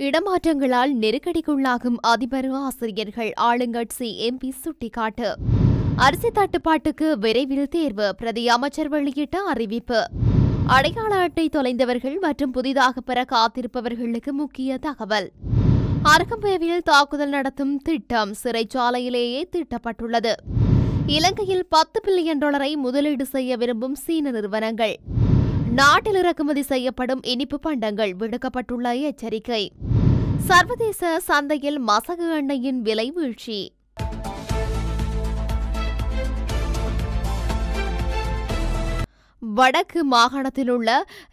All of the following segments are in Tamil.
இடமாற்றங்களால் நெருக்கடிக்குள்ளாகும் அதிபர் ஆசிரியர்கள் ஆளுங்கட்சி எம்பி சுட்டிக்காட்டு. அரிசி தட்டுப்பாட்டுக்கு விரைவில் தேர்வு பிரதி அமைச்சர் வெளியிட்ட அறிவிப்பு. அடையாள அட்டை தொலைந்தவர்கள் மற்றும் புதிதாக பெற காத்திருப்பவர்களுக்கு முக்கிய தகவல். அருகம்பேவில் தாக்குதல் நடத்தும் திட்டம் சிறைச்சாலையிலேயே தீட்டப்பட்டுள்ளது. இலங்கையில் $10 பில்லியன் முதலீடு செய்ய விரும்பும் சீன நிறுவனங்கள். நாட்டில் இறக்குமதி செய்யப்படும் இனிப்பு பண்டங்கள் விடுக்கப்பட்டுள்ள எச்சரிக்கை. சர்வதேச சந்தையில் மசகு எண்ணெயின் விலை வீழ்ச்சி. வடக்கு மாகாணத்தில் உள்ள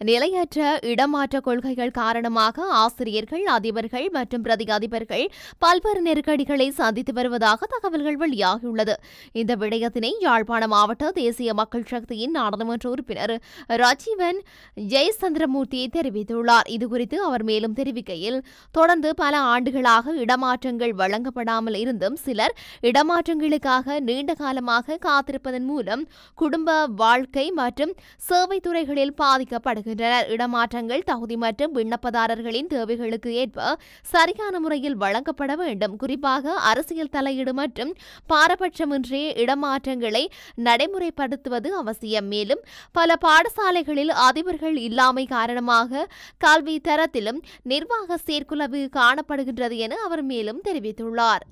நிலையற்ற இடமாற்ற கொள்கைகள் காரணமாக ஆசிரியர்கள், அதிபர்கள் மற்றும் பிரதி அதிபர்கள் பல்வேறு நெருக்கடிகளை சந்தித்து வருவதாக தகவல்கள் வெளியாகியுள்ளது. இந்த விடயத்தினை யாழ்ப்பாண மாவட்ட தேசிய மக்கள் சக்தியின் நாடாளுமன்ற உறுப்பினர் ராஜீவன் ஜெயசந்திரமூர்த்தி தெரிவித்துள்ளார். இதுகுறித்து அவர் மேலும் தெரிவிக்கையில், தொடர்ந்து பல ஆண்டுகளாக இடமாற்றங்கள் வழங்கப்படாமல் இருந்தும் சிலர் இடமாற்றங்களுக்காக நீண்ட காலமாக காத்திருப்பதன் மூலம் குடும்ப வாழ்க்கை மற்றும் சேவை துறைகளில் பாதிக்கப்படுகின்றனர். இடமாற்றங்கள் தகுதி மற்றும் விண்ணப்பதாரர்களின் தேவைகளுக்கு ஏற்ப சரியான முறையில் வழங்கப்பட வேண்டும். குறிப்பாக அரசியல் தலையீடு மற்றும் பாரபட்சமின்றி இடமாற்றங்களை நடைமுறைப்படுத்துவது அவசியம். மேலும் பல பாடசாலைகளில் அதிபர்கள் இல்லாமை காரணமாக கல்வி தரத்திலும் நிர்வாக சீர்குலைவு காணப்படுகின்றது என அவர் மேலும் தெரிவித்துள்ளார்.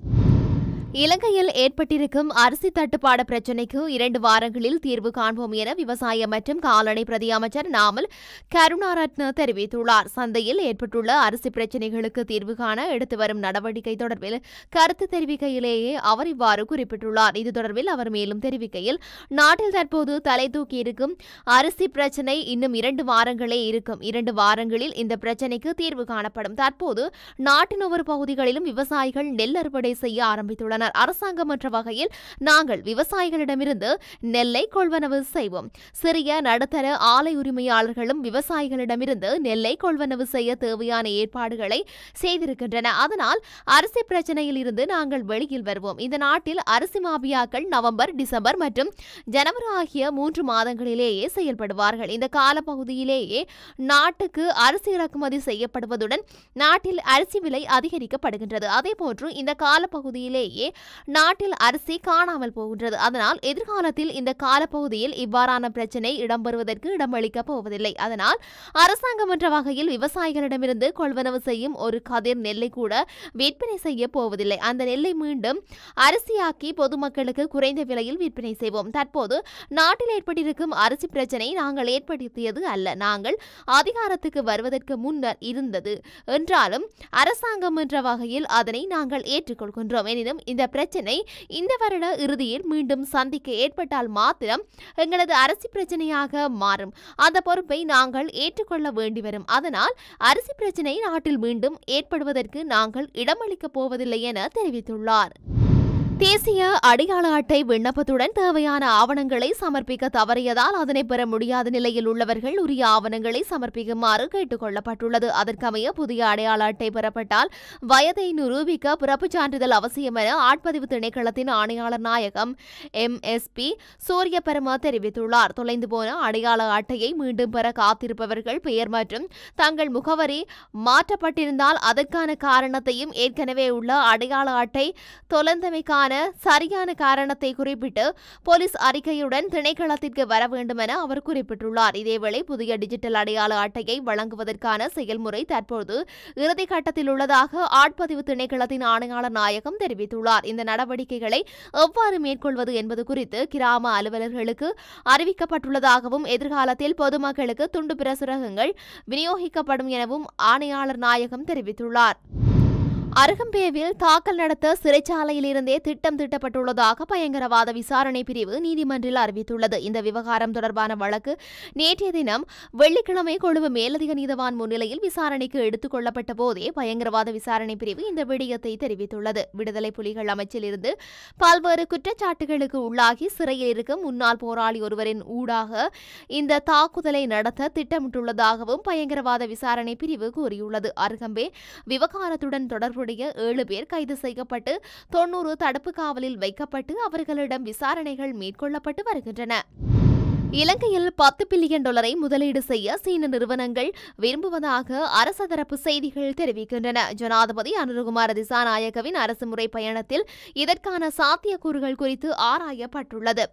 இலங்கையில் ஏற்பட்டிருக்கும் அரிசி தட்டுப்பாடு பிரச்சினைக்கு 2 வாரங்களில் தீர்வு காண்போம் என விவசாய மற்றும் கால்நடை பிரதி அமைச்சர் நாமல் கருணாரத்ன தெரிவித்துள்ளார். சந்தையில் ஏற்பட்டுள்ள அரிசி பிரச்சினைகளுக்கு தீர்வு காண எடுத்து வரும் நடவடிக்கை தொடர்பில் கருத்து தெரிவிக்கையிலேயே அவர் இவ்வாறு குறிப்பிட்டுள்ளார். இது தொடர்பில் அவர் மேலும் தெரிவிக்கையில், நாட்டில் தற்போது தலை தூக்கியிருக்கும் அரிசி பிரச்சினை இன்னும் 2 வாரங்களே இருக்கும். 2 வாரங்களில் இந்த பிரச்சினைக்கு தீர்வு காணப்படும். தற்போது நாட்டின் ஒவ்வொரு பகுதிகளிலும் விவசாயிகள் நெல் அறுவடை செய்ய ஆரம்பித்துள்ளனர். அரசாங்கம் என்ற வகையில் நாங்கள் விவசாயிகளிடமிருந்து நெல்லை கொள்வனவு செய்வோம். சிறிய நடுத்தர ஆலை உரிமையாளர்களும் விவசாயிகளிடமிருந்து நெல்லை கொள்வனவு செய்ய தேவையான ஏற்பாடுகளை செய்திருக்கின்றன. அதனால் அரிசி பிரச்சனையில் இருந்து நாங்கள் வெளியில் வருவோம். இந்த நாட்டில் அரிசி மாபியாக்கள் நவம்பர், டிசம்பர் மற்றும் ஜனவரி ஆகிய 3 மாதங்களிலேயே செயல்படுவார்கள். இந்த காலப்பகுதியிலேயே நாட்டுக்கு அரிசி இறக்குமதி செய்யப்படுவதுடன் நாட்டில் அரிசி விலை அதிகரிக்கப்படுகின்றது. அதேபோன்று இந்த காலப்பகுதியிலேயே நாட்டில் அரிசி காணாமல் போகின்றது. அதனால் எதிர்காலத்தில் இந்த காலப்பகுதியில் இவ்வாறான பிரச்சினை இடம்பெறுவதற்கு இடமளிக்கப் போவதில்லை. அதனால் அரசாங்கம் என்ற வகையில் விவசாயிகளிடமிருந்து கொள்வனவு செய்யும் ஒரு கதிர் நெல்லை கூட விற்பனை செய்ய போவதில்லை. அந்த நெல்லை மீண்டும் அரிசியாக்கி பொதுமக்களுக்கு குறைந்த விலையில் விற்பனை செய்வோம். தற்போது நாட்டில் ஏற்பட்டிருக்கும் அரிசி பிரச்சினை நாங்கள் ஏற்படுத்தியது அல்ல. நாங்கள் அதிகாரத்துக்கு வருவதற்கு முன்னர் இருந்தது என்றாலும் அரசாங்கம் என்ற வகையில் அதனை நாங்கள் ஏற்றுக்கொள்கின்றோம். எனினும் இந்த பிரச்சினை இந்த வருட இறுதியில் மீண்டும் சந்திக்க ஏற்பட்டால் மாத்திரம் எங்களது அரிசி பிரச்சனையாக மாறும். அந்த பொறுப்பை நாங்கள் ஏற்றுக்கொள்ள வேண்டி வரும். அதனால் அரிசி பிரச்சினை நாட்டில் மீண்டும் ஏற்படுவதற்கு நாங்கள் இடமளிக்கப் போவதில்லை என தெரிவித்துள்ளார். தேசிய அடையாள அட்டை விண்ணப்பத்துடன் தேவையான ஆவணங்களை சமர்ப்பிக்க தவறியதால் அதனை பெற முடியாத நிலையில் உள்ளவர்கள் உரிய ஆவணங்களை சமர்ப்பிக்குமாறு கேட்டுக் கொள்ளப்பட்டுள்ளது. அதற்கமைய புதிய அடையாள அட்டை பெறப்பட்டால் வயதை நிரூபிக்க பிறப்புச் சான்றிதழ் அவசியம் என ஆட்பதிவு திணைக்களத்தின் ஆணையாளர் நாயகம் MSP சூரியபெருமா தெரிவித்துள்ளார். தொலைந்து போன அடையாள அட்டையை மீண்டும் பெற காத்திருப்பவர்கள் பெயர் மற்றும் தங்கள் முகவரி மாற்றப்பட்டிருந்தால் அதற்கான காரணத்தையும் ஏற்கனவே உள்ள அடையாள அட்டை தொலைந்தமைக்கான சரியான காரணத்தை குறிப்பிட்டு போலீஸ் அறிக்கையுடன் திணைக்களத்திற்கு வர வேண்டும் என அவர் குறிப்பிட்டுள்ளார். இதேவேளை புதிய டிஜிட்டல் அடையாள அட்டையை வழங்குவதற்கான செயல்முறை தற்போது இறுதிக்கட்டத்தில் உள்ளதாக ஆட்பதிவு திணைக்களத்தின் ஆணையாளர் நாயகம் தெரிவித்துள்ளார். இந்த நடவடிக்கைகளை எவ்வாறு மேற்கொள்வது என்பது குறித்து கிராம அலுவலர்களுக்கு அறிவிக்கப்பட்டுள்ளதாகவும் எதிர்காலத்தில் பொதுமக்களுக்கு துண்டு பிரசுரங்கள் விநியோகிக்கப்படும் எனவும் ஆணையாளர் நாயகம் தெரிவித்துள்ளார். அருகம்பேவில் தாக்கல் நடத்த சிறைச்சாலையில் இருந்தே திட்டம் தீட்டப்பட்டுள்ளதாக பயங்கரவாத விசாரணை பிரிவு நீதிமன்றில் அறிவித்துள்ளது. இந்த விவகாரம் தொடர்பான வழக்கு நேற்றைய தினம் வெள்ளிக்கிழமை கொழும்பு மேலதிக நீதவான் முன்னிலையில் விசாரணைக்கு எடுத்துக் கொள்ளப்பட்ட போதே பயங்கரவாத விசாரணை பிரிவு இந்த விடயத்தை தெரிவித்துள்ளது. விடுதலை புலிகள் அமைச்சில் இருந்து பல்வேறு குற்றச்சாட்டுகளுக்கு உள்ளாகி சிறையில் இருக்கும் முன்னாள் போராளி ஒருவரின் ஊடாக இந்த தாக்குதலை நடத்த திட்டமிட்டுள்ளதாகவும் பயங்கரவாத விசாரணை பிரிவு கூறியுள்ளது. அருகம்பே விவகாரத்துடன் தொடர்புடைய 7 பேர் கைது செய்யப்பட்டு 90 தடுப்பு காவலில் வைக்கப்பட்டு அவர்களிடம் விசாரணைகள் மேற்கொள்ளப்பட்டு வருகின்றன. இலங்கையில் $10 பில்லியன் முதலீடு செய்ய சீன நிறுவனங்கள் விரும்புவதாக அரச தரப்பு செய்திகள் தெரிவிக்கின்றன. ஜனாதிபதி அனுரகுமார திசாநாயக்கவின் அரசுமுறை பயணத்தில் இதற்கான சாத்தியக்கூறுகள் குறித்து ஆராயப்பட்டுள்ளது.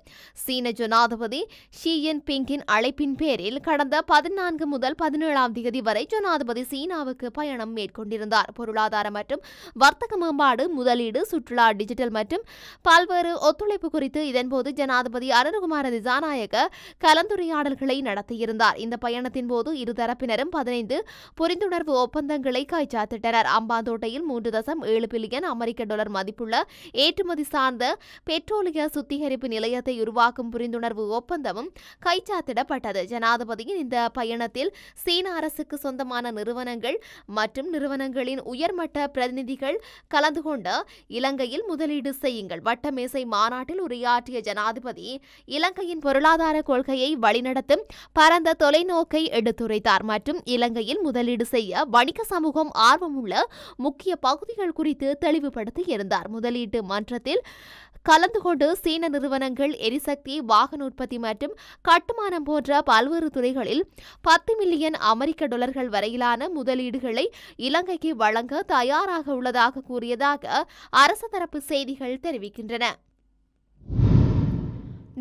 சீன ஜனாதிபதி ஷி ஜின்பிங்கின் அழைப்பின் பேரில் கடந்த 14 முதல் 17ஆம் தேதி வரை ஜனாதிபதி சீனாவுக்கு பயணம் மேற்கொண்டிருந்தார். பொருளாதார மற்றும் வர்த்தக மேம்பாடு, முதலீடு, சுற்றுலா, டிஜிட்டல் மற்றும் பல்வேறு ஒத்துழைப்பு குறித்து இதன்போது ஜனாதிபதி அனுரகுமார திசாநாயக்க கலந்துரையாடல்களை நடத்தியிருந்தார். இந்த பயணத்தின் போது இருதரப்பினரும் 15 புரிந்துணர்வு ஒப்பந்தங்களை கைச்சாத்திட்டனர். அம்பாந்தோட்டையில் $3.7 பில்லியன் மதிப்புள்ள ஏற்றுமதி சார்ந்த பெட்ரோலிய சுத்திகரிப்பு நிலையத்தை உருவாக்கும் புரிந்துணர்வு ஒப்பந்தமும் கைச்சாத்திடப்பட்டது. ஜனாதிபதியின் இந்த பயணத்தில் சீன அரசுக்கு சொந்தமான நிறுவனங்கள் மற்றும் நிறுவனங்களின் உயர்மட்ட பிரதிநிதிகள் கலந்து கொண்ட இலங்கையில் முதலீடு செய்யுங்கள் வட்டமேசை மாநாட்டில் உரையாற்றிய ஜனாதிபதி இலங்கையின் பொருளாதார கொள்கையை வழிநடத்தும் பரந்த தொலைநோக்கை எடுத்துரைத்தார் மற்றும் இலங்கையில் முதலீடு செய்ய வணிக சமூகம் ஆர்வமுள்ள முக்கிய பகுதிகள் குறித்து தெளிவுபடுத்தியிருந்தார். முதலீட்டு மன்றத்தில் கலந்து கொண்டு சீன நிறுவனங்கள் எரிசக்தி, வாகன உற்பத்தி மற்றும் கட்டுமானம் போன்ற பல்வேறு துறைகளில் $10 மில்லியன் வரையிலான முதலீடுகளை இலங்கைக்கு வழங்க தயாராக உள்ளதாக கூறியதாக அரசு தரப்பு செய்திகள் தெரிவிக்கின்றன.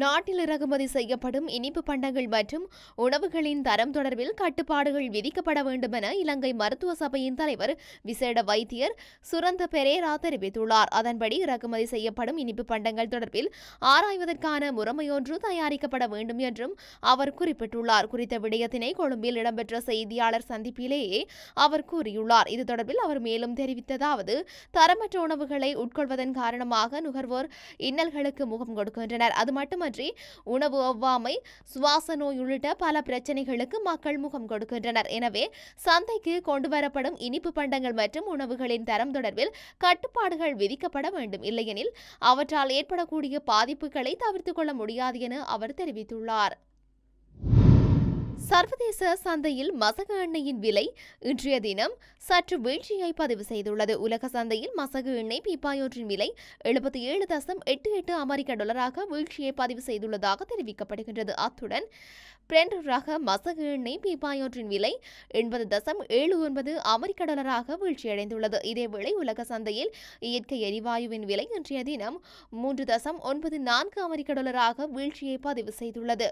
நாட்டில் இறக்குமதி செய்யப்படும் இனிப்பு பண்டங்கள் மற்றும் உணவுகளின் தரம் தொடர்பில் கட்டுப்பாடுகள் விதிக்கப்பட வேண்டும் என இலங்கை மருத்துவ சபையின் தலைவர் விசேட வைத்தியர் சுரந்த பெரேரா தெரிவித்துள்ளார். அதன்படி இறக்குமதி செய்யப்படும் இனிப்பு பண்டங்கள் தொடர்பில் ஆராய்வதற்கான முறைமையொன்று தயாரிக்கப்பட வேண்டும் என்றும் அவர் குறிப்பிட்டுள்ளார். குறித்த விடயத்தினை கொழும்பில் இடம்பெற்ற செய்தியாளர் சந்திப்பிலேயே அவர் கூறியுள்ளார். இது தொடர்பில் அவர் மேலும் தெரிவித்ததாவது, தரமற்ற உணவுகளை உட்கொள்வதன் காரணமாக நுகர்வோர் இன்னல்களுக்கு முகம் கொடுக்கின்றனர். அது மட்டும் உணவு ஒவ்வாமை, சுவாச நோய் உள்ளிட்ட பல பிரச்சனைகளுக்கு மக்கள் முகம் கொடுக்கின்றனர். எனவே சந்தைக்கு கொண்டுவரப்படும் இனிப்பு பண்டங்கள் மற்றும் உணவுகளின் தரம் தொடர்பில் கட்டுப்பாடுகள் விதிக்கப்பட வேண்டும். இல்லையெனில் அவற்றால் ஏற்படக்கூடிய பாதிப்புகளை தவிர்த்துக் கொள்ள முடியாது என அவர் தெரிவித்துள்ளார். சர்வதேச சந்தையில் மசகு எண்ணெயின் விலை இன்றைய தினம் சற்று வீழ்ச்சியை பதிவு செய்துள்ளது. உலக சந்தையில் மசகு எண்ணெய் பீப்பாயொன்றின் விலை $77.88 வீழ்ச்சியை பதிவு செய்துள்ளதாக தெரிவிக்கப்படுகின்றது. அத்துடன் பிரெண்ட் ரக மசகு எண்ணெய் பீப்பாயொன்றின் விலை $80.79 வீழ்ச்சியடைந்துள்ளது. இதேவேளை உலக சந்தையில் இயற்கை எரிவாயுவின் விலை இன்றைய தினம் $3.94 வீழ்ச்சியை பதிவு செய்துள்ளது.